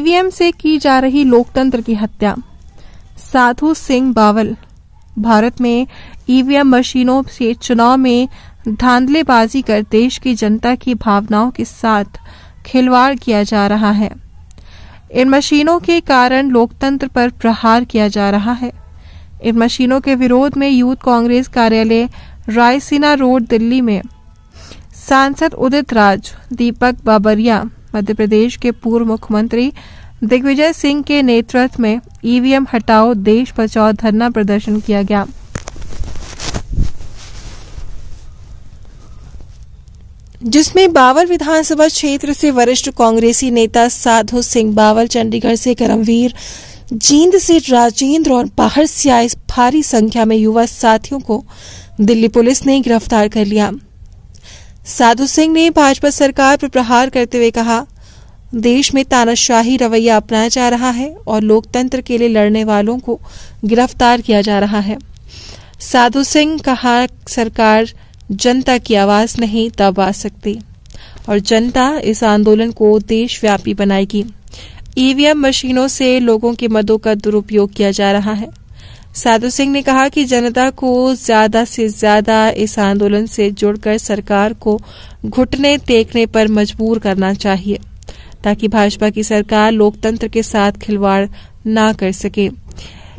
EVM से की जा रही लोकतंत्र की हत्या। साधु सिंह बावल। भारत में ईवीएम मशीनों से चुनाव में धांधलेबाजी कर देश की जनता की भावनाओं के साथ खिलवाड़ किया जा रहा है। इन मशीनों के कारण लोकतंत्र पर प्रहार किया जा रहा है। इन मशीनों के विरोध में यूथ कांग्रेस कार्यालय रायसीना रोड दिल्ली में सांसद उदित राज, दीपक बाबरिया, मध्य प्रदेश के पूर्व मुख्यमंत्री दिग्विजय सिंह के नेतृत्व में ईवीएम हटाओ देश बचाओ धरना प्रदर्शन किया गया। जिसमें बावल विधानसभा क्षेत्र से वरिष्ठ कांग्रेसी नेता साधु सिंह बावल, चंडीगढ़ से करमवीर, जींद से राजेंद्र और बाहर से आए भारी संख्या में युवा साथियों को दिल्ली पुलिस ने गिरफ्तार कर लिया। साधु सिंह ने भाजपा सरकार पर प्रहार करते हुए कहा, देश में तानाशाही रवैया अपनाया जा रहा है और लोकतंत्र के लिए लड़ने वालों को गिरफ्तार किया जा रहा है। साधु सिंह कहा, सरकार जनता की आवाज नहीं दबा सकती और जनता इस आंदोलन को देशव्यापी बनाएगी। ईवीएम मशीनों से लोगों के मतों का दुरुपयोग किया जा रहा है। साधु सिंह ने कहा कि जनता को ज्यादा से ज्यादा इस आंदोलन से जुड़कर सरकार को घुटने टेकने पर मजबूर करना चाहिए ताकि भाजपा की सरकार लोकतंत्र के साथ खिलवाड़ न कर सके।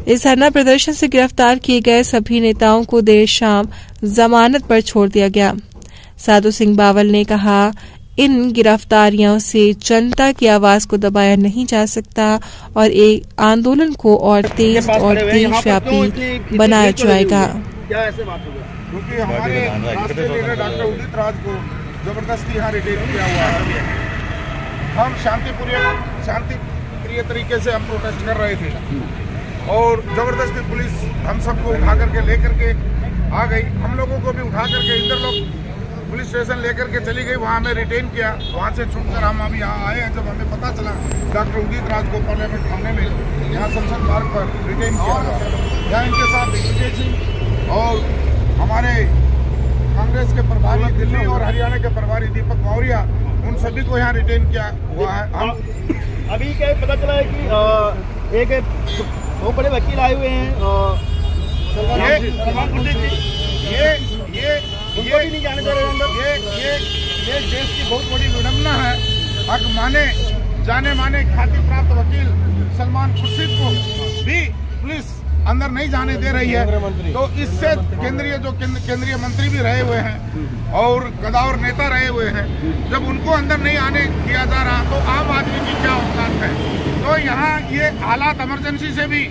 इस धरना प्रदर्शन से गिरफ्तार किए गए सभी नेताओं को देर शाम जमानत पर छोड़ दिया गया। साधु सिंह बावल ने कहा, इन गिरफ्तारियों से जनता की आवाज को दबाया नहीं जा सकता और एक आंदोलन को और तेज और देशव्यापी बनाया जाएगा। क्या ऐसे बात हो गया? क्योंकि हमारे राष्ट्रीय लीडर डॉक्टर उदित राज को जबरदस्ती यहाँ रिटेन किया हुआ है। हम शांति प्रिय तरीके से हम प्रोटेस्ट कर रहे थे और जबरदस्ती पुलिस हम सबको उठा करके लेकर के आ गई। हम लोगों को भी उठा करके इधर लोग पुलिस स्टेशन लेकर के चली गई, वहाँ हमें रिटेन किया। वहाँ से छूटकर हम अभी यहाँ आए हैं। जब हमें पता चला डॉक्टर उदित राज को पार्लियामेंट थाने में यहाँ संसद मार्ग पर रिटेन किया गया। यहाँ इनके साथ दिग्विजय सिंह और हमारे कांग्रेस के प्रभारी दिल्ली और हरियाणा के प्रभारी दीपक बाबरिया, उन सभी को यहाँ रिटेन किया हुआ है। हम अभी क्या पता चला है कि एक बहुत बड़े वकील आए हुए हैं, ये नहीं जाने दे रहे अंदर। ये देश की बहुत बड़ी विडम्बना है। हक माने जाने माने ख्याति प्राप्त वकील सलमान खुर्शीद को भी पुलिस अंदर नहीं जाने दे रही है। तो इससे केंद्रीय मंत्री भी रहे हुए हैं और कदावर नेता रहे हुए हैं, जब उनको अंदर नहीं आने दिया जा रहा तो आम आदमी की क्या औकात है। तो यहाँ ये हालात इमरजेंसी से भी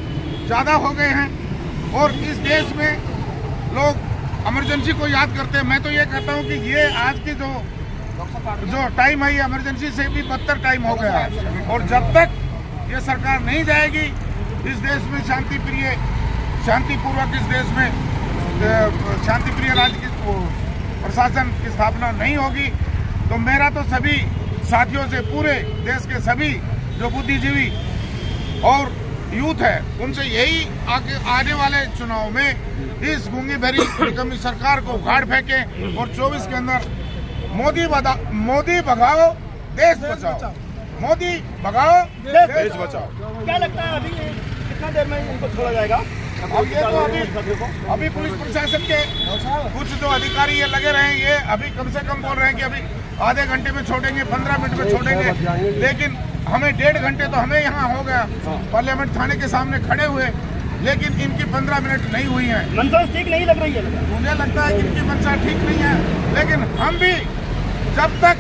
ज्यादा हो गए हैं और इस देश में लोग इमरजेंसी को याद करते हैं। मैं तो ये कहता हूँ कि ये आज की जो टाइम है ये इमरजेंसी से भी बदतर टाइम हो गया है और जब तक ये सरकार नहीं जाएगी इस देश में शांतिपूर्वक इस देश में शांतिप्रिय राज्य की प्रशासन की स्थापना नहीं होगी। तो मेरा तो सभी साथियों से, पूरे देश के सभी जो बुद्धिजीवी और यूथ है, उनसे यही आने वाले चुनाव में इस गूंगी भरी निकम्मी सरकार को उखाड़ फेंके और 24 के अंदर मोदी भगाओ देश बचाओ, मोदी भगाओ देश बचाओ। क्या लगता है अभी कितना देर में इनको छोड़ा जाएगा? अब ये तो अभी पुलिस प्रशासन के कुछ जो अधिकारी ये लगे रहे हैं, ये अभी कम से कम बोल रहे हैं कि अभी आधे घंटे में छोड़ेंगे, 15 मिनट में छोड़ेंगे, लेकिन हमें 1.5 घंटे तो हमें यहाँ हो गया पार्लियामेंट थाने के सामने खड़े हुए, लेकिन इनकी 15 मिनट नहीं हुई है। मंशा ठीक नहीं लग रही है। मुझे लगता है कि इनकी मंशा ठीक नहीं है, लेकिन हम भी जब तक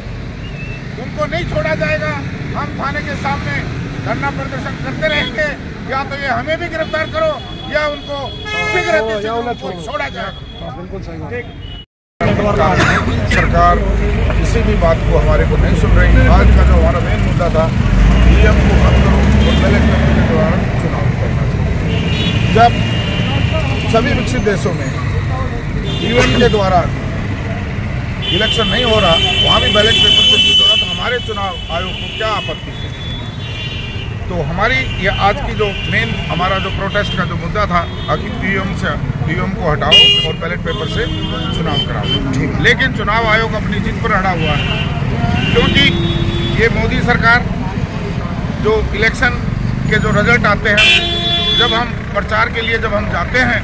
उनको नहीं छोड़ा जाएगा हम थाने के सामने धरना प्रदर्शन करते रहेंगे। या तो ये हमें भी गिरफ्तार करो या उनको छोड़ा जाए। बिल्कुल सही। सरकार किसी भी बात को हमारे को नहीं सुन रही। आज का जो हमारा मेन मुद्दा था ईवीएम को बंद करो और बैलेट पेपर के द्वारा चुनाव करना चाहिए। जब सभी विकसित देशों में ईवीएम के द्वारा इलेक्शन नहीं हो रहा, वहाँ भी बैलेट पेपर से चुनाव हो रहा, तो हमारे चुनाव आयोग को क्या आपत्ति है? तो हमारी ये आज की जो मेन हमारा जो प्रोटेस्ट का जो मुद्दा था कि ईवीएम को हटाओ और बैलेट पेपर से चुनाव कराओ। लेकिन चुनाव आयोग अपनी जिद पर अड़ा हुआ है, क्योंकि ये मोदी सरकार जो इलेक्शन के जो रिजल्ट आते हैं, जब हम प्रचार के लिए जब हम जाते हैं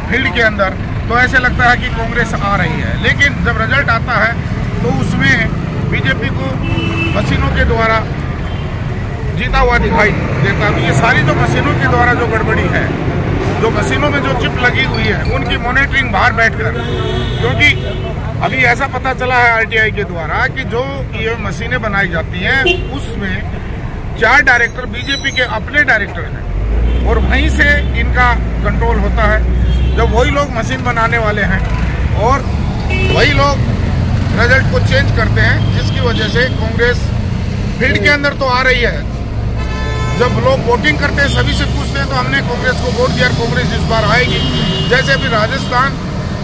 फील्ड के अंदर, तो ऐसे लगता है कि कांग्रेस आ रही है, लेकिन जब रिजल्ट आता है तो उसमें बीजेपी को मशीनों के द्वारा जीता हुआ दिखाई देता है। तो ये सारी जो मशीनों के द्वारा जो गड़बड़ी है, जो मशीनों में जो चिप लगी हुई है, उनकी मॉनिटरिंग बाहर बैठकर, क्योंकि अभी ऐसा पता चला है आरटीआई के द्वारा कि जो ये मशीनें बनाई जाती हैं उसमें 4 डायरेक्टर बीजेपी के अपने डायरेक्टर हैं और वहीं से इनका कंट्रोल होता है। जब वही लोग मशीन बनाने वाले हैं और वही लोग रिजल्ट को चेंज करते हैं, जिसकी वजह से कांग्रेस फील्ड के अंदर तो आ रही है। जब लोग वोटिंग करते हैं, सभी से पूछते हैं, तो हमने कांग्रेस को वोट दिया, कांग्रेस इस बार आएगी। जैसे अभी राजस्थान,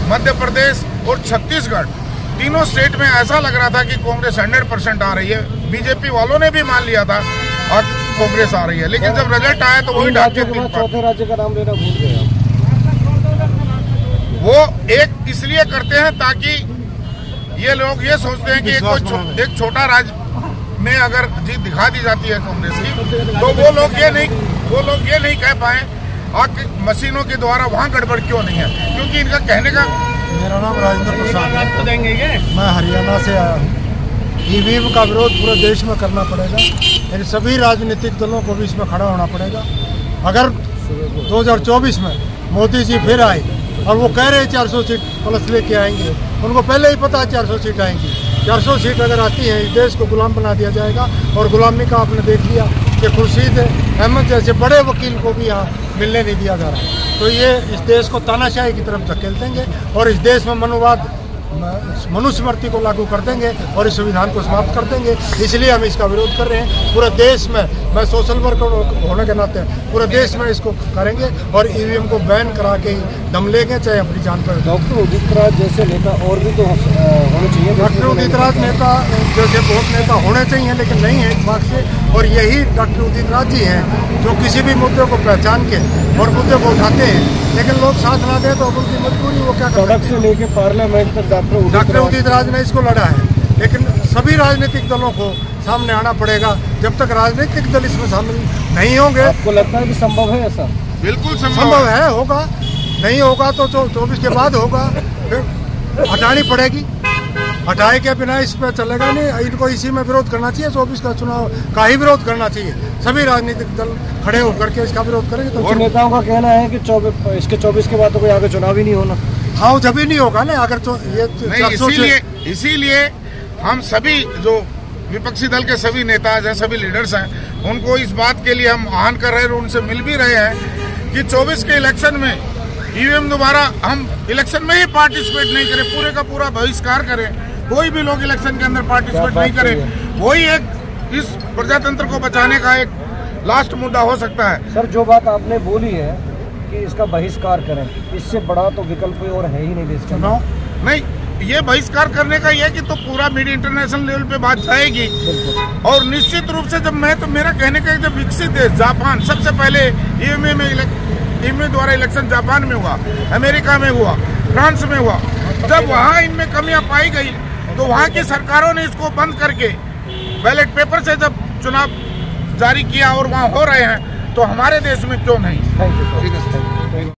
मध्य प्रदेश और छत्तीसगढ़, तीनों स्टेट में ऐसा लग रहा था कि कांग्रेस 100% आ रही है। बीजेपी वालों ने भी मान लिया था और कांग्रेस आ रही है, लेकिन जब रिजल्ट आया तो वही डाके चौथे राज्य का नाम लेना भूल गए। वो एक इसलिए करते हैं ताकि ये लोग ये सोचते हैं कि एक छोटा राज्य में अगर जीत दिखा दी जाती है कांग्रेस की, तो वो लोग ये नहीं कह पाए कि मशीनों के द्वारा वहाँ गड़बड़ क्यों नहीं है, क्योंकि इनका कहने का। मेरा नाम राजेंद्र प्रसाद है, मैं हरियाणा से आया हूँ। ईवीएम का विरोध पूरे देश में करना पड़ेगा, यानी सभी राजनीतिक दलों को भी इसमें खड़ा होना पड़ेगा। अगर 2024 में मोदी जी फिर आए और वो कह रहे 400 सीट प्लस लेके आएंगे, उनको पहले ही पता 400 सीट आएंगी। 400 सीट अगर आती है, इस देश को गुलाम बना दिया जाएगा। और गुलामी का आपने देख लिया कि खुर्शीद अहमद जैसे बड़े वकील को भी यहाँ मिलने नहीं दिया जा रहा। तो ये इस देश को तानाशाही की तरफ धकेल देंगे और इस देश में मनुवाद, मनुस्मृति को लागू कर देंगे और इस संविधान को समाप्त कर देंगे। इसलिए हम इसका विरोध कर रहे हैं पूरे देश में। मैं सोशल वर्कर होने के नाते पूरे देश में इसको करेंगे और ईवीएम को बैन करा के ही दम लेंगे, चाहे अपनी जान पर। डॉक्टर उदित राज जैसे नेता और भी तो होने चाहिए। डॉक्टर उदित राज नेता जैसे बहुत नेता होने चाहिए, लेकिन नहीं है इस बात से। और यही डॉक्टर उदित राज जी हैं जो किसी भी मुद्दे को पहचान के और मुद्दे को उठाते हैं, लेकिन लोग साथ ना दें तो उनकी मजबूरी वो क्या करते हैं। सड़क से लेके पार्लियामेंट तक डॉक्टर उदित राज ने इसको लड़ा है, लेकिन सभी राजनीतिक दलों को सामने आना पड़ेगा। जब तक राजनीतिक दल इसमें शामिल नहीं होंगे। आपको लगता है कि संभव है ऐसा? बिल्कुल संभव है, होगा। नहीं होगा तो 24 के बाद होगा, फिर हटानी पड़ेगी। हटाए के बिना इस पर चलेगा नहीं। इनको इसी में विरोध करना चाहिए, 24 का चुनाव का ही विरोध करना चाहिए। सभी राजनीतिक दल खड़े होकर के इसका विरोध करेंगे। तो नेताओं का कहना है कि इसके 24 के बाद तो कोई आगे चुनाव ही नहीं होना। हाँ, जब ही नहीं होगा ना, अगर तो ये इसीलिए हम सभी जो विपक्षी दल के सभी नेता हैं, सभी लीडर्स हैं, उनको इस बात के लिए हम आह्वान कर रहे हैं और उनसे मिल भी रहे हैं कि 24 के इलेक्शन में ईवीएम दोबारा हम इलेक्शन में ही पार्टिसिपेट नहीं करें, पूरे का पूरा बहिष्कार करें। कोई भी लोग इलेक्शन के अंदर पार्टिसिपेट नहीं करें। वही एक इस प्रजातंत्र को बचाने का एक लास्ट मुद्दा हो सकता है। सर, जो बात आपने बोली है कि इसका बहिष्कार करें, इससे बड़ा तो विकल्प कोई और है ही नहीं देश का। नहीं, ये बहिष्कार करने का ये कि तो पूरा मीडिया इंटरनेशनल लेवल पे बात जाएगी। और निश्चित रूप से जब मेरा कहने का जब विकसित देश जापान, सबसे पहले ईवीएम द्वारा इलेक्शन जापान में हुआ, अमेरिका में हुआ, फ्रांस में हुआ। जब वहाँ इनमें कमियां पाई गई तो वहाँ की सरकारों ने इसको बंद करके बैलेट पेपर से जब चुनाव जारी किया और वहाँ हो रहे हैं, तो हमारे देश में क्यों नहीं। Thank you.